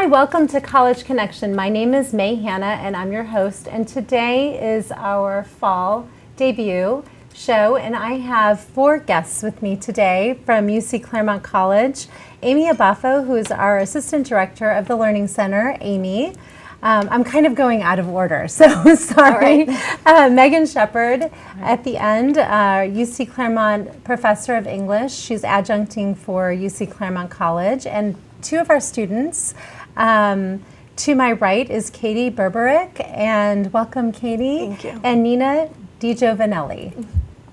Hi, welcome to College Connection. My name is May Hanna and I'm your host, and today is our fall debut show, and I have 4 guests with me today from UC Claremont College. Amy Abafo, who is our Assistant Director of the Learning Center. Amy. I'm kind of going out of order, so sorry. Right. Megan Shepard at the end, UC Claremont Professor of English. She's adjuncting for UC Claremont College. And 2 of our students, to my right is Katie Berberick, and welcome, Katie. Thank you. And Nina DiGiovanelli.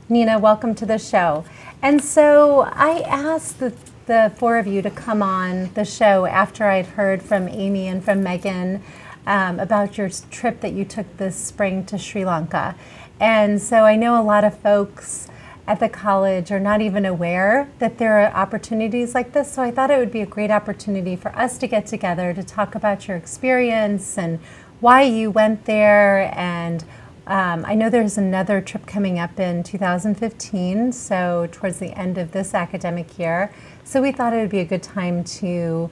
Nina, welcome to the show. And so I asked the 4 of you to come on the show after I'd heard from Amy and from Megan about your trip that you took this spring to Sri Lanka. And so I know a lot of folks at the college are not even aware that there are opportunities like this, so I thought it would be a great opportunity for us to get together to talk about your experience and why you went there. And I know there's another trip coming up in 2015, so towards the end of this academic year. So we thought it would be a good time to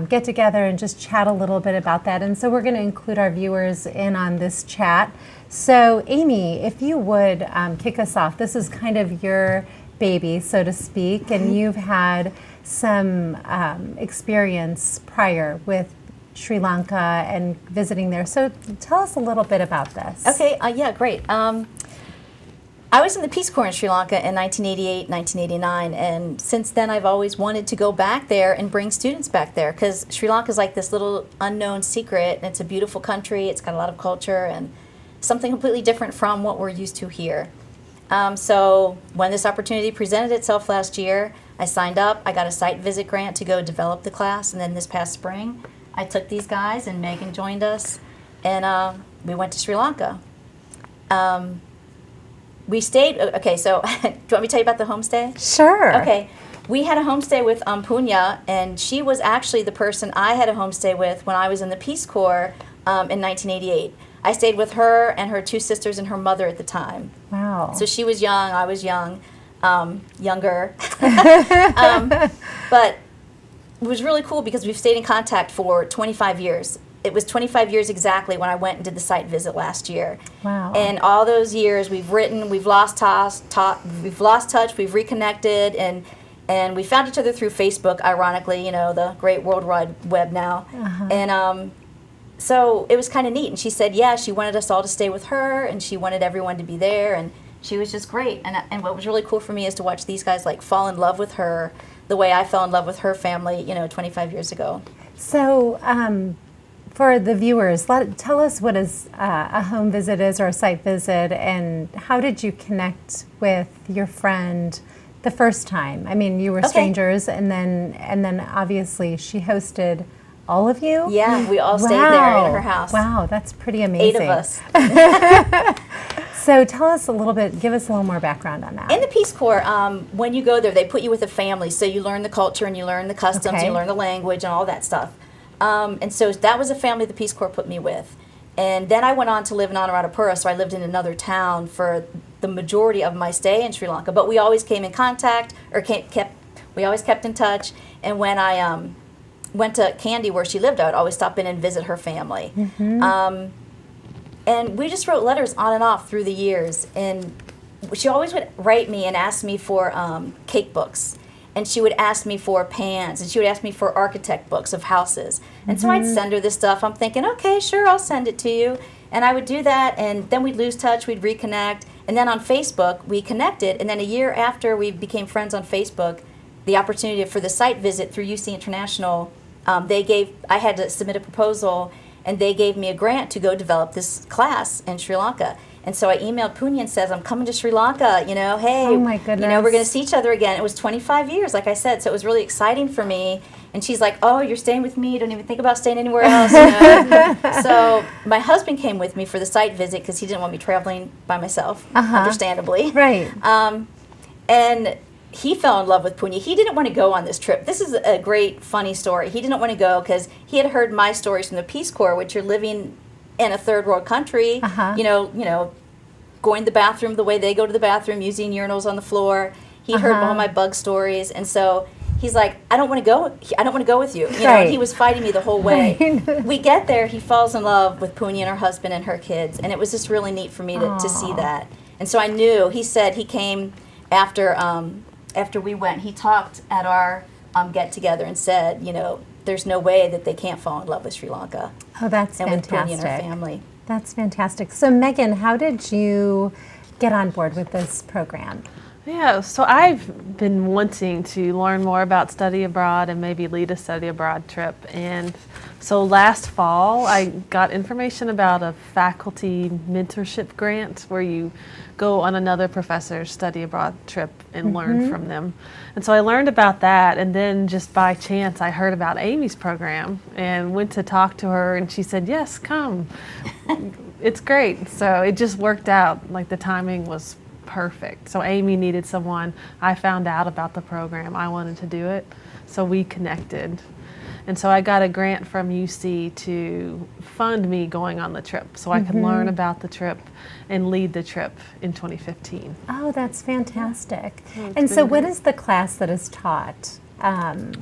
get together and just chat a little bit about that. And so we're going to include our viewers in on this chat. So Amy, if you would kick us off. This is kind of your baby, so to speak, and you've had some experience prior with Sri Lanka and visiting there. So tell us a little bit about this. Okay, yeah, great. I was in the Peace Corps in Sri Lanka in 1988, 1989, and since then I've always wanted to go back there and bring students back there, because Sri Lanka is like this little unknown secret, and it's a beautiful country, it's got a lot of culture, and something completely different from what we're used to here. So when this opportunity presented itself last year, I signed up, I got a site visit grant to go develop the class, and then this past spring, I took these guys, and Megan joined us, and we went to Sri Lanka. We stayed, okay, so do you want me to tell you about the homestay? Sure. Okay, we had a homestay with Punya, and she was actually the person I had a homestay with when I was in the Peace Corps in 1988. I stayed with her and her 2 sisters and her mother at the time. Wow. So she was young, I was young, younger. But it was really cool because we've stayed in contact for 25 years. It was 25 years exactly when I went and did the site visit last year. Wow. And all those years we've written, we've lost touch, we've reconnected, and we found each other through Facebook, ironically, you know, the great World Wide Web now. Uh-huh. And so it was kind of neat. And she said, yeah, she wanted us all to stay with her, and she wanted everyone to be there, and she was just great. And what was really cool for me is to watch these guys like fall in love with her the way I fell in love with her family, you know, 25 years ago. So, for the viewers, tell us what a home visit is, or a site visit, and how did you connect with your friend the first time? I mean, you were strangers, and then obviously she hosted all of you? Yeah, we all stayed there in her house. Wow, that's pretty amazing. 8 of us. So tell us a little bit, give us a little more background on that. In the Peace Corps, when you go there, they put you with a family, so you learn the culture and you learn the customs, you learn the language and all that stuff. And so that was a family the Peace Corps put me with. And then I went on to live in Anuradhapura, so I lived in another town for the majority of my stay in Sri Lanka. But we always came in contact, or we always kept in touch. And when I went to Kandy, where she lived, I would always stop in and visit her family. Mm-hmm. And we just wrote letters on and off through the years. And she always would write me and ask me for cake books. And she would ask me for pans, and she would ask me for architect books of houses. And so I'd send her this stuff. I'm thinking, okay, sure, I'll send it to you. And I would do that, and then we'd lose touch, we'd reconnect. And then on Facebook, we connected. And then a year after we became friends on Facebook, the opportunity for the site visit through UC International, I had to submit a proposal, and they gave me a grant to go develop this class in Sri Lanka. And so I emailed Punya and says, I'm coming to Sri Lanka, you know, hey, oh my goodness, you know, we're going to see each other again. It was 25 years, like I said, so it was really exciting for me. And she's like, oh, you're staying with me, don't even think about staying anywhere else. You know? So my husband came with me for the site visit because he didn't want me traveling by myself, understandably. Right. And he fell in love with Punya. He didn't want to go on this trip. This is a great, funny story. He didn't want to go because he had heard my stories from the Peace Corps, which you're living in a third world country, you know, going to the bathroom the way they go to the bathroom, using urinals on the floor. He heard all my bug stories, and so he's like, I don't want to go. I don't want to go with you. You know, Right. and he was fighting me the whole way. Right. We get there. He falls in love with Punya and her husband and her kids, and it was just really neat for me to see Aw. that. And so I knew. He said he came after after we went. He talked at our get together and said, you know, there's no way that they can't fall in love with Sri Lanka Oh, that's and with Punya and her fantastic. family. That's fantastic. So, Megan, how did you get on board with this program? Yeah, so I've been wanting to learn more about study abroad and maybe lead a study abroad trip. And so last fall, I got information about a faculty mentorship grant where you go on another professor's study abroad trip and learn from them. And so I learned about that, and then just by chance, I heard about Amy's program and went to talk to her, and she said, yes, come. It's great. So it just worked out. Like, the timing was perfect. So Amy needed someone. I found out about the program. I wanted to do it. So we connected. And so I got a grant from UC to fund me going on the trip so I could learn about the trip and lead the trip in 2015. Oh, that's fantastic. it's And so, been what great. is the class that is taught on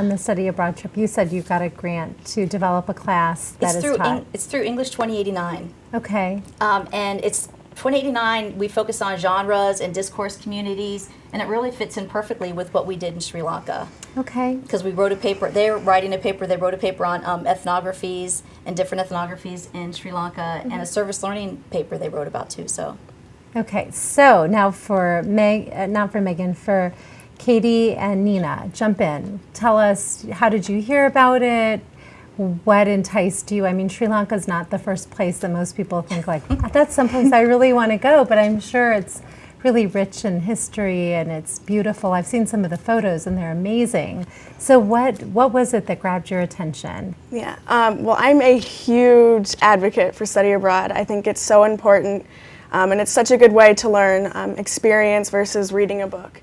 the study abroad trip? You said you got a grant to develop a class that is taught. It's through English 2089. Okay. And it's 2089, we focus on genres and discourse communities, and it really fits in perfectly with what we did in Sri Lanka. Okay. Because we wrote a paper, they're writing a paper, they wrote a paper on ethnographies and different ethnographies in Sri Lanka, and a service learning paper they wrote about too, so. Okay. So now for not for Megan, for Katie and Nina, jump in. Tell us, how did you hear about it? What enticed you? I mean, Sri Lanka is not the first place that most people think, like, that's someplace I really want to go, but I'm sure it's really rich in history and it's beautiful. I've seen some of the photos and they're amazing. So what was it that grabbed your attention? Yeah, well, I'm a huge advocate for study abroad. I think it's so important, and it's such a good way to learn experience versus reading a book.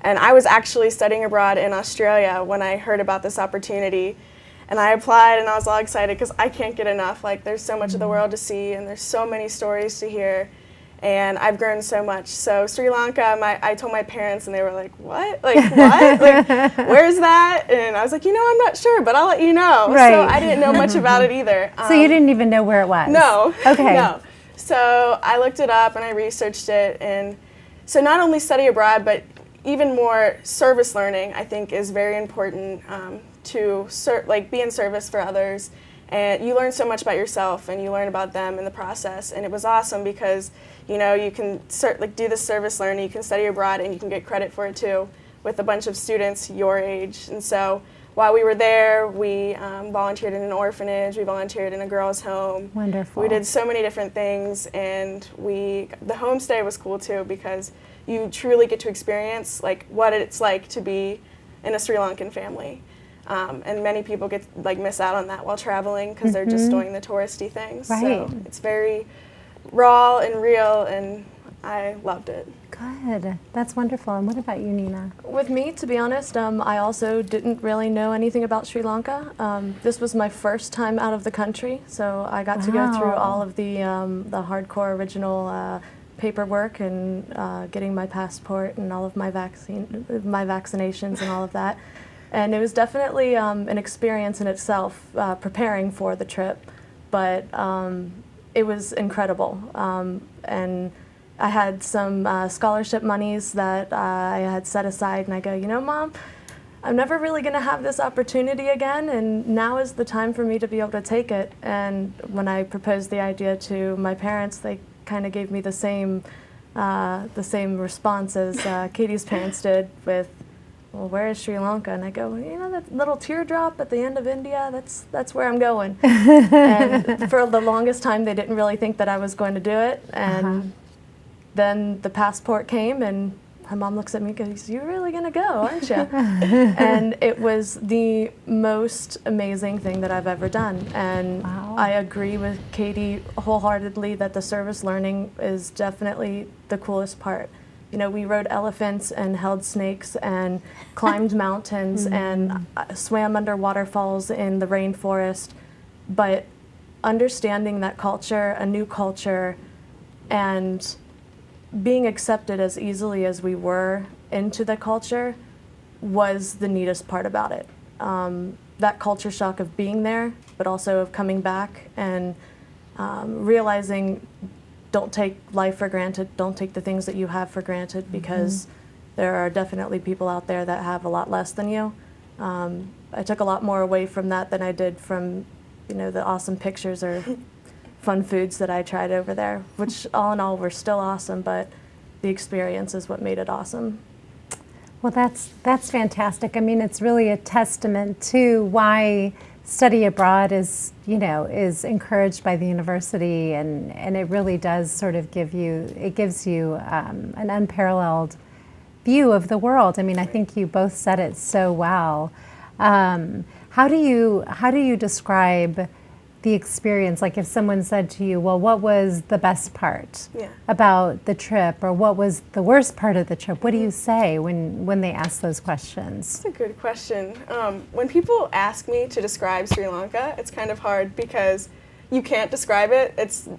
And I was actually studying abroad in Australia when I heard about this opportunity. And I applied and I was all excited because I can't get enough. Like, there's so much of the world to see and there's so many stories to hear. And I've grown so much. So Sri Lanka, I told my parents and they were like, what? Like, what? Like, where's that? And I was like, I'm not sure, but I'll let you know. Right. So I didn't know much about it either. So you didn't even know where it was? No. Okay. No. So I looked it up and I researched it. And so not only study abroad, but even more service learning, I think, is very important to be in service for others. And you learn so much about yourself and you learn about them in the process. And it was awesome because, you can do this service learning, you can study abroad and you can get credit for it too with a bunch of students your age. And so while we were there, we volunteered in an orphanage, we volunteered in a girls' home. Wonderful. We did so many different things, and the homestay was cool too because you truly get to experience like what it's like to be in a Sri Lankan family. And many people miss out on that while traveling because they're just doing the touristy things. Right. So it's very raw and real, and I loved it. Good. That's wonderful. And what about you, Nina? With me, to be honest, I also didn't really know anything about Sri Lanka. This was my first time out of the country, so I got to go through Wow. all of the hardcore original paperwork and getting my passport and all of my vaccinations and all of that. And it was definitely an experience in itself, preparing for the trip, but it was incredible. And I had some scholarship monies that I had set aside, and I go, Mom, I'm never really going to have this opportunity again, and now is the time for me to be able to take it. And when I proposed the idea to my parents, they kind of gave me the same response as Katie's parents did with, well, where is Sri Lanka? And I go, that little teardrop at the end of India, that's where I'm going. And for the longest time, they didn't really think that I was going to do it. And then the passport came, and my mom looks at me and goes, you're really going to go, aren't you? And it was the most amazing thing that I've ever done. And Wow. I agree with Katie wholeheartedly that the service learning is definitely the coolest part. We rode elephants and held snakes and climbed mountains and swam under waterfalls in the rainforest. But understanding that culture, a new culture, and being accepted as easily as we were into the culture was the neatest part about it. That culture shock of being there, but also of coming back and realizing, don't take life for granted, don't take the things that you have for granted, because there are definitely people out there that have a lot less than you. I took a lot more away from that than I did from, the awesome pictures or fun foods that I tried over there, which all in all were still awesome, but the experience is what made it awesome. Well, that's fantastic. I mean, it's really a testament to why study abroad is encouraged by the university, and it really does sort of gives you an unparalleled view of the world. I mean, I think you both said it so well. How do you describe the experience? Like, if someone said to you, well, what was the best part about the trip, or what was the worst part of the trip? What do you say when they ask those questions? That's a good question. When people ask me to describe Sri Lanka, it's kind of hard because you can't describe it. It's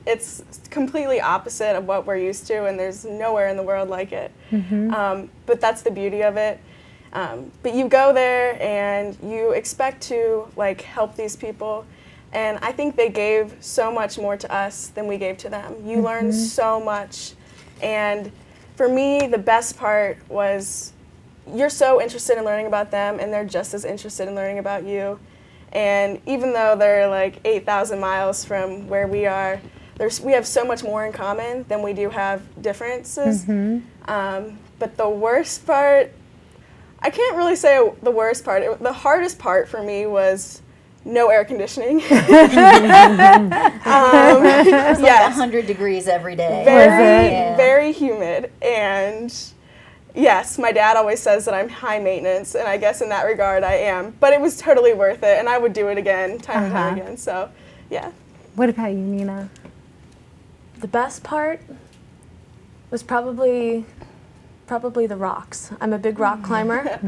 completely opposite of what we're used to, and there's nowhere in the world like it. But that's the beauty of it. But you go there and you expect to help these people. And I think they gave so much more to us than we gave to them. You learn so much. And for me, the best part was you're so interested in learning about them, and they're just as interested in learning about you. And even though they're 8,000 miles from where we are, we have so much more in common than we do have differences. But the worst part, I can't really say the worst part. The hardest part for me was no air conditioning. It's like 100 degrees every day. Very humid. And yes, my dad always says that I'm high maintenance, and I guess in that regard I am. But it was totally worth it, and I would do it again, time and time again. So, yeah. What about you, Nina? The best part was probably the rocks. I'm a big rock climber.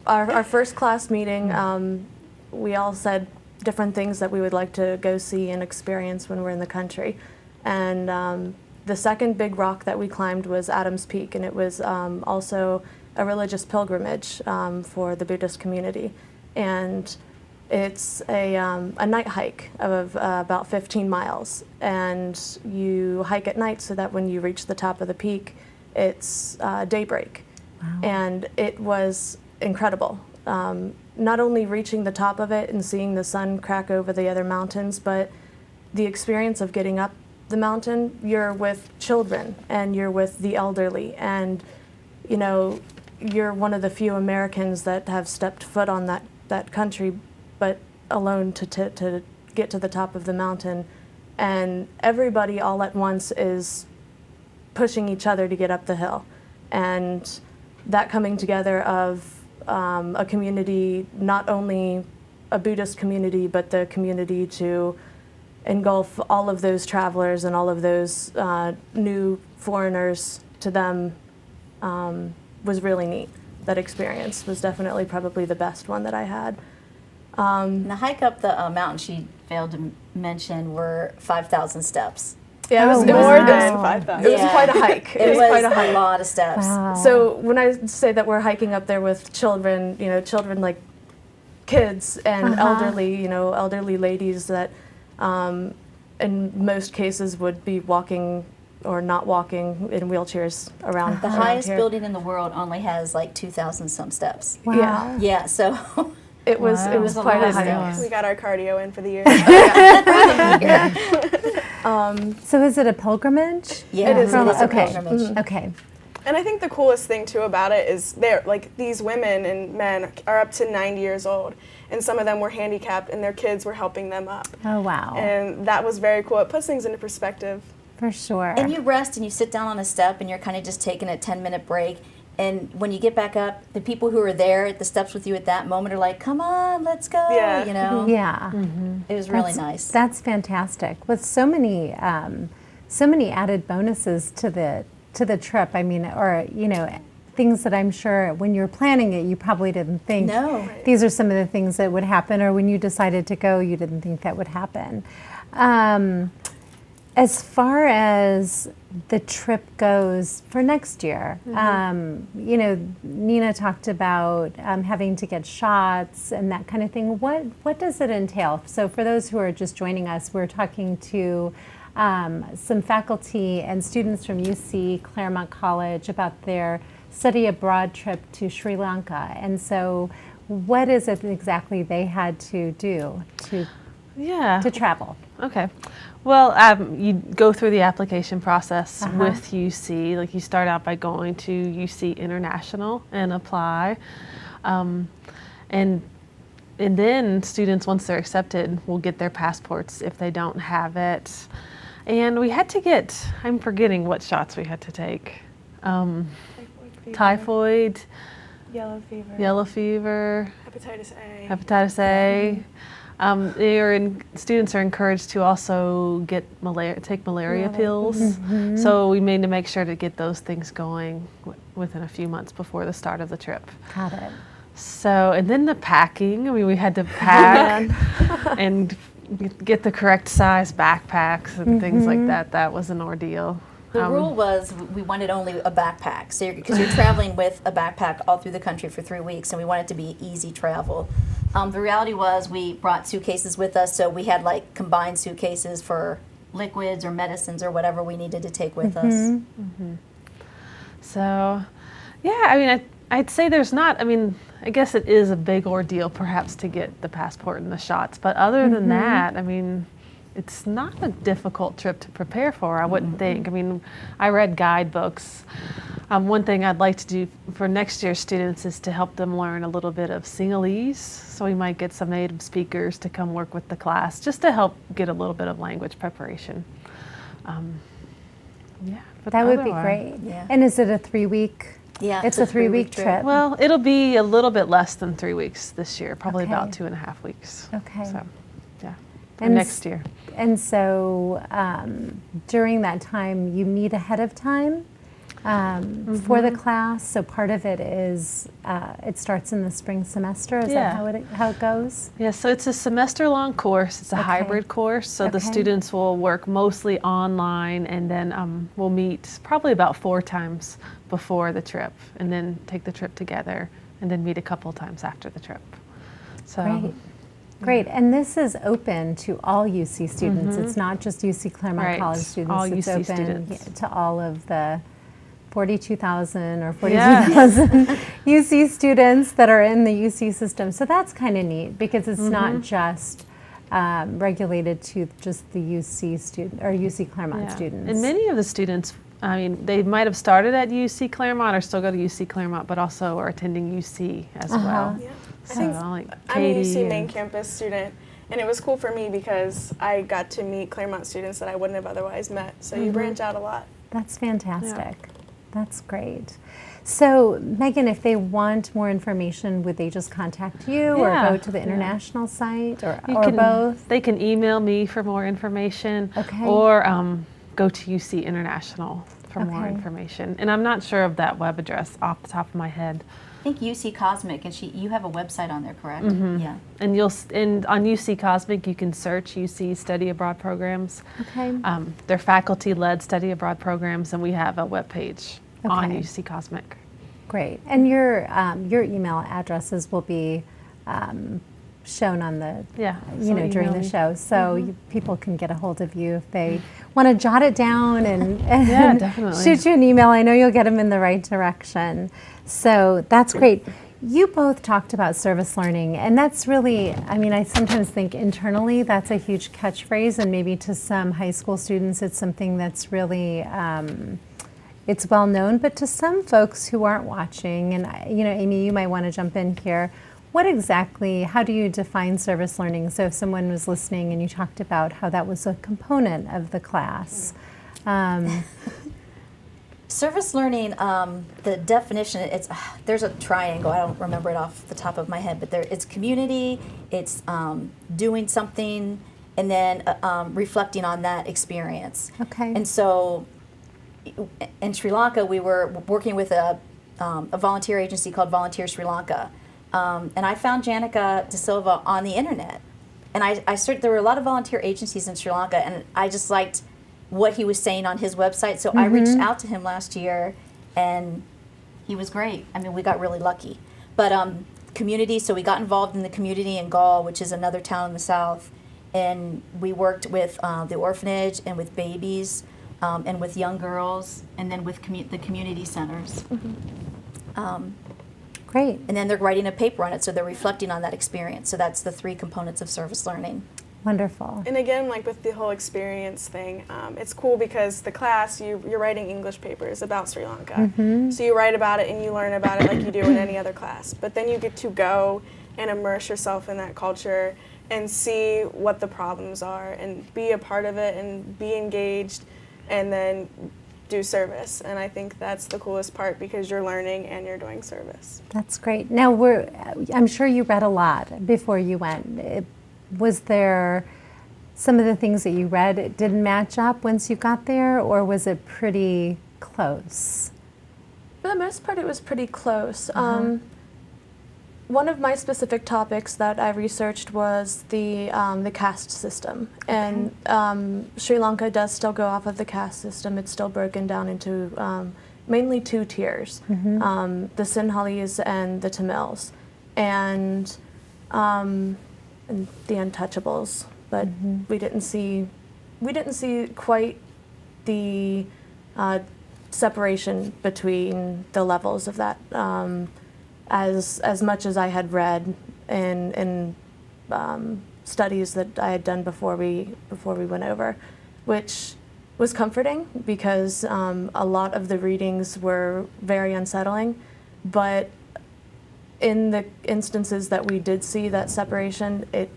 Our first class meeting, we all said different things that we would like to go see and experience when we're in the country. And the second big rock that we climbed was Adams Peak, and it was also a religious pilgrimage for the Buddhist community. And it's a night hike of about 15 miles. And you hike at night so that when you reach the top of the peak, it's daybreak. Wow. And it was incredible. Not only reaching the top of it and seeing the sun crack over the other mountains, but the experience of getting up the mountain. You're with children and you're with the elderly, and you're one of the few Americans that have stepped foot on that country, but alone to get to the top of the mountain, and everybody all at once is pushing each other to get up the hill. And that coming together of a community, not only a Buddhist community, but the community to engulf all of those travelers and all of those new foreigners to them, was really neat. That experience was definitely probably the best one that I had. The hike up the mountain she failed to mention were 5,000 steps. Yeah, it was more than 5,000. It was quite a hike. It was quite a lot of steps. Wow. So when I say that we're hiking up there with children, children like kids and elderly ladies that in most cases would be walking or not walking in wheelchairs around. The highest building in the world only has 2,000 some steps. Wow. Yeah. Yeah, so it was quite a hike. steps. We got our cardio in for the year. So is it a pilgrimage? Yeah, It is a Okay. pilgrimage. Okay. And I think the coolest thing too about it is these women and men are up to 90 years old, and some of them were handicapped, and their kids were helping them up. Oh, wow. And that was very cool. It puts things into perspective. For sure. And you rest and you sit down on a step and you're kind of just taking a 10-minute break. And when you get back up, the people who are there at the steps with you at that moment are like, come on, let's go, Yeah. Yeah. It was really nice. That's fantastic. With so many added bonuses to the trip. I mean, or things that I'm sure when you're planning it, you probably didn't think. No. These are some of the things that would happen, or when you decided to go, you didn't think that would happen. As far as the trip goes for next year, you know, Nina talked about having to get shots and that kind of thing. What does it entail? So for those who are just joining us, we're talking to some faculty and students from UC Claremont College about their study abroad trip to Sri Lanka. And so what is it exactly they had to do to travel? Okay. Well, you go through the application process with UC. Like, you start out by going to UC International and apply. And then students, once they're accepted, will get their passports if they don't have it. And we had to get, I'm forgetting what shots we had to take. Typhoid, Yellow fever. yellow fever, Hepatitis A. hepatitis A. Students are encouraged to also take malaria pills. So we made to make sure to get those things going within a few months before the start of the trip. Got it. So, and then the packing. I mean, we had to pack and get the correct size backpacks and things like that. That was an ordeal. The rule was we wanted only a backpack, so because you're traveling with a backpack all through the country for 3 weeks, and we wanted it to be easy travel. The reality was we brought suitcases with us, so we had like combined suitcases for liquids or medicines or whatever we needed to take with us. So, yeah, I mean, I'd say there's not, I mean, I guess it is a big ordeal perhaps to get the passport and the shots, but other than that, I mean, it's not a difficult trip to prepare for, I wouldn't think. I mean, I read guidebooks. One thing I'd like to do for next year's students is to help them learn a little bit of Sinhalese. So we might get some native speakers to come work with the class just to help get a little bit of language preparation. But That would be otherwise- great. Yeah. And is it a 3-week? Yeah, It's a 3-week trip. Well, it'll be a little bit less than 3 weeks this year, probably Okay. about 2.5 weeks. Okay. So, yeah, for And next year. And so during that time, you meet ahead of time for the class. So part of it is it starts in the spring semester. Is Yeah. that how it goes? Yeah, so it's a semester-long course. It's a hybrid course, so the Okay. students will work mostly online, and then we'll meet probably about 4 times before the trip, and then take the trip together, and then meet a couple times after the trip. So, Great. Great. And this is open to all UC students. It's not just UC Claremont Right. College students. All it's UC open students. to all of the 42,000 or 42,000 UC students that are in the UC system. So that's kind of neat because it's not just regulated to just the UC student or UC Claremont yeah. students. And many of the students, I mean, they might have started at UC Claremont or still go to UC Claremont, but also are attending UC as well. Yeah. I So, think like I'm a Katie UC main and- campus student, and it was cool for me because I got to meet Claremont students that I wouldn't have otherwise met. So you branch out a lot. That's fantastic. That's great. So, Megan, if they want more information, would they just contact you Yeah, or go to the yeah. international site or You both? They can email me for more information, Okay. or go to UC International for more Okay. information. And I'm not sure of that web address off the top of my head. I think UC Cosmic, and you have a website on there, correct? Yeah. And and on UC Cosmic, you can search UC Study Abroad programs. Okay. They're faculty-led study abroad programs, and we have a web page on Okay. UC Cosmic. Great. And your email addresses will be shown on the Yeah. during the show, so people can get a hold of you if they want to jot it down and definitely. shoot you an email. I know you'll get them in the right direction. So that's great. You both talked about service learning, and that's really, I mean, I sometimes think internally that's a huge catchphrase, and maybe to some high school students it's something that's really it's well known, but to some folks who aren't watching, and Amy, you might want to jump in here. What exactly, how do you define service learning? So if someone was listening and you talked about how that was a component of the class. Service learning, the definition, there's a triangle. I don't remember it off the top of my head, but it's community, it's doing something, and then reflecting on that experience. Okay. And so in Sri Lanka, we were working with a volunteer agency called Volunteer Sri Lanka. And I found Janica De Silva on the internet. And there were a lot of volunteer agencies in Sri Lanka, and I just liked what he was saying on his website. So I reached out to him last year, and he was great. I mean, we got really lucky. But community, so we got involved in the community in Gaul, which is another town in the south, and we worked with the orphanage and with babies and with young girls, and then with the community centers. Great. And then they're writing a paper on it, so they're reflecting on that experience. So that's the 3 components of service learning. Wonderful. And again, like with the whole experience thing, it's cool because the class, you're writing English papers about Sri Lanka. So you write about it and you learn about it like you do in any other class. But then you get to go and immerse yourself in that culture and see what the problems are and be a part of it and be engaged and then do service. And I think that's the coolest part because you're learning and you're doing service. That's great. Now, I'm sure you read a lot before you went. Was there some of the things that you read didn't match up once you got there, or was it pretty close? For the most part, it was pretty close. One of my specific topics that I researched was the caste system, and Sri Lanka does still go off of the caste system. It's still broken down into mainly 2 tiers: the Sinhalese and the Tamils, and the untouchables. But we didn't see quite the separation between the levels of that. As much as I had read in studies that I had done before we went over, which was comforting because a lot of the readings were very unsettling, but in the instances that we did see that separation, it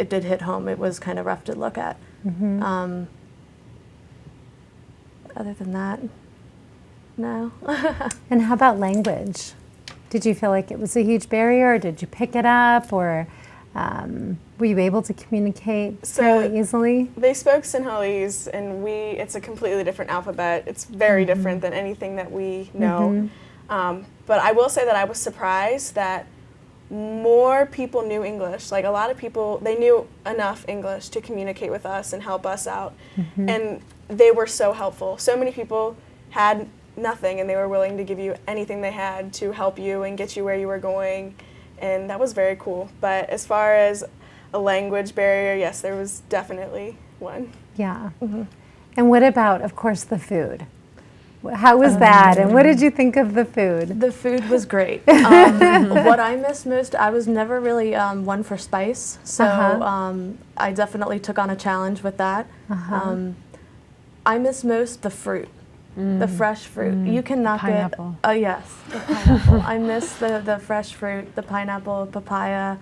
did hit home. It was kind of rough to look at. Other than that, no. And how about language? Did you feel like it was a huge barrier, or did you pick it up, or were you able to communicate fairly easily? They spoke Sinhalese, and it's a completely different alphabet. It's very different than anything that we know. But I will say that I was surprised that more people knew English. Like a lot of people, they knew enough English to communicate with us and help us out. And they were so helpful. So many people had nothing, and they were willing to give you anything they had to help you and get you where you were going. And that was very cool. But as far as a language barrier, yes, there was definitely one. Yeah. And what about, of course, the food? How was that, and what did you think of the food? The food was great. What I missed most, I was never really one for spice, so I definitely took on a challenge with that. I miss most the fruit, the fresh fruit. You cannot pineapple. get. Oh yes, the pineapple. I miss the fresh fruit, the pineapple, papaya,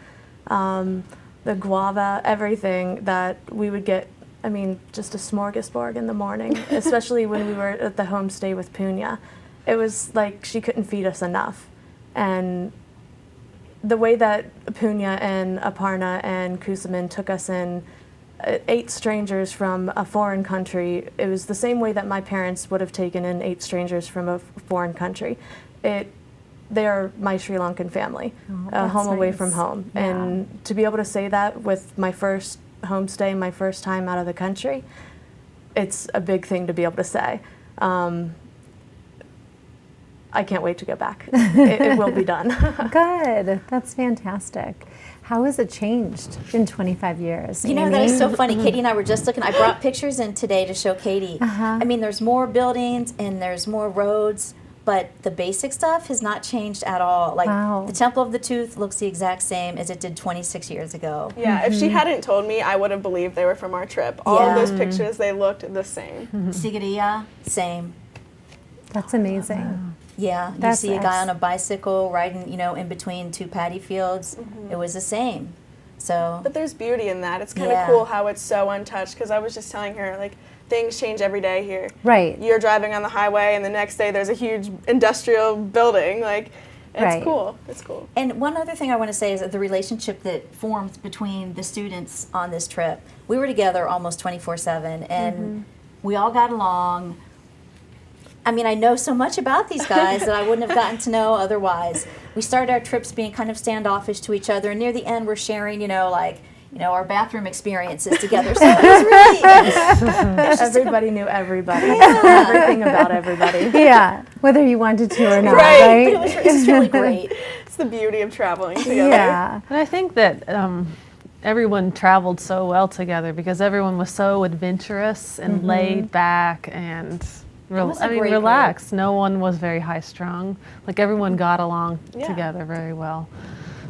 the guava, everything that we would get. I mean, just a smorgasbord in the morning, especially when we were at the homestay with Punya. It was like she couldn't feed us enough. And the way that Punya and Aparna and Kusuman took us in, 8 strangers from a foreign country, it was the same way that my parents would have taken in 8 strangers from a foreign country. They are my Sri Lankan family, home away from home. Yeah. And to be able to say that with my first homestay, my first time out of the country, it's a big thing to be able to say. I can't wait to go back. It will be done. Good. That's fantastic. How has it changed in 25 years? You know, that is so funny. Katie and I were just looking. I brought pictures in today to show Katie. I mean, there's more buildings and there's more roads, but the basic stuff has not changed at all. Like the Temple of the Tooth looks the exact same as it did 26 years ago. Yeah, if she hadn't told me, I would have believed they were from our trip. All of those pictures, they looked the same. Sigiriya, same. That's amazing. Yeah, you see a guy on a bicycle riding, you know, in between 2 paddy fields. It was the same. So. But there's beauty in that. It's kind of cool how it's so untouched, because I was just telling her, like, things change every day here. Right. You're driving on the highway, and the next day there's a huge industrial building. Like, it's cool. It's cool. And one other thing I want to say is that the relationship that formed between the students on this trip. We were together almost 24/7, and we all got along. I mean, I know so much about these guys that I wouldn't have gotten to know otherwise. We started our trips being kind of standoffish to each other, and near the end we're sharing, you know, like, our bathroom experiences together. So it was really, Everybody knew everybody, everything about everybody. Yeah, whether you wanted to or not, Right. right? but it was just really great. It's the beauty of traveling together. Yeah. And I think that everyone traveled so well together because everyone was so adventurous and laid back and was a great group. relaxed. No one was very high strung. Like everyone got along Yeah. together very well.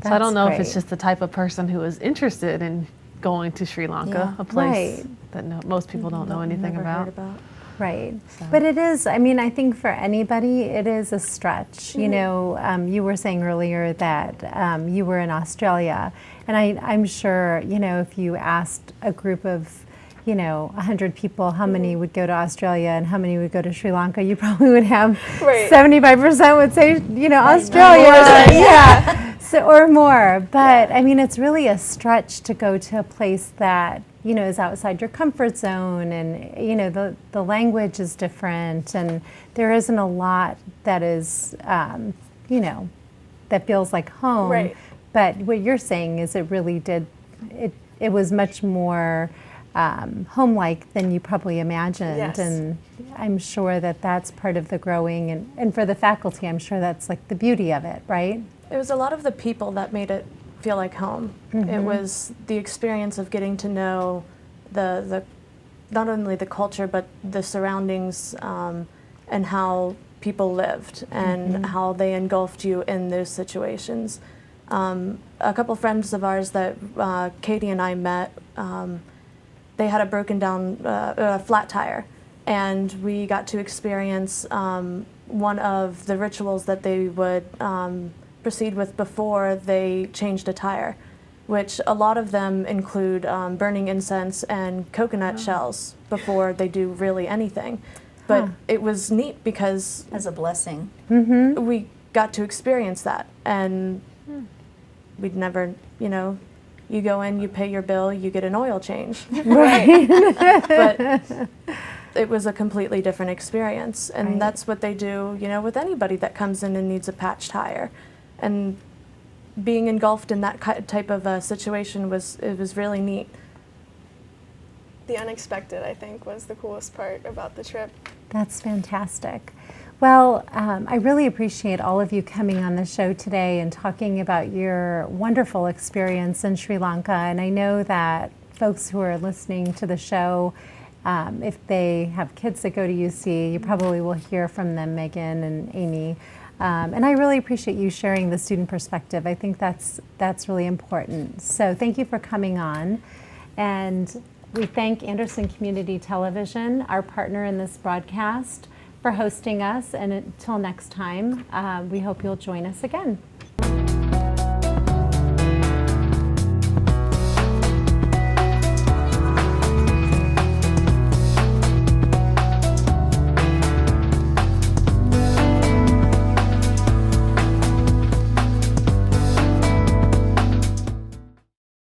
So I That's don't know if it's great. just the type of person who is interested in going to Sri Lanka, Yeah. a place Right. that most people don't know anything Never heard about. about. Right. So. But it is, I mean, I think for anybody, it is a stretch. You know, you were saying earlier that you were in Australia. And I'm sure, if you asked a group of, 100 people how many would go to Australia and how many would go to Sri Lanka, you probably would have Right. 75% would say, Australia. Yeah. So, or more. But I mean, it's really a stretch to go to a place that, is outside your comfort zone, and the language is different, and there isn't a lot that is that feels like home. Right. But what you're saying is it really did it was much more home-like than you probably imagined. Yes. And I'm sure that that's part of the growing, and for the faculty, I'm sure that's like the beauty of it, right? It was a lot of the people that made it feel like home. It was the experience of getting to know the not only the culture but the surroundings, and how people lived and how they engulfed you in those situations. A couple friends of ours that Katie and I met, they had a broken down flat tire, and we got to experience one of the rituals that they would proceed with before they changed a tire, which a lot of them include burning incense and coconut shells before they do really anything. But it was neat because As a blessing. we got to experience that, and we'd never, you go in, you pay your bill, you get an oil change. Right. But it was a completely different experience, and Right. that's what they do, with anybody that comes in and needs a patch tire. And being engulfed in that type of situation was really neat. The unexpected, I think, was the coolest part about the trip. That's fantastic. Well, I really appreciate all of you coming on the show today and talking about your wonderful experience in Sri Lanka. And I know that folks who are listening to the show, if they have kids that go to UC, you probably will hear from them, Megan and Amy. And I really appreciate you sharing the student perspective. I think that's really important. So thank you for coming on. And we thank Anderson Community Television, our partner in this broadcast, for hosting us. And until next time, we hope you'll join us again.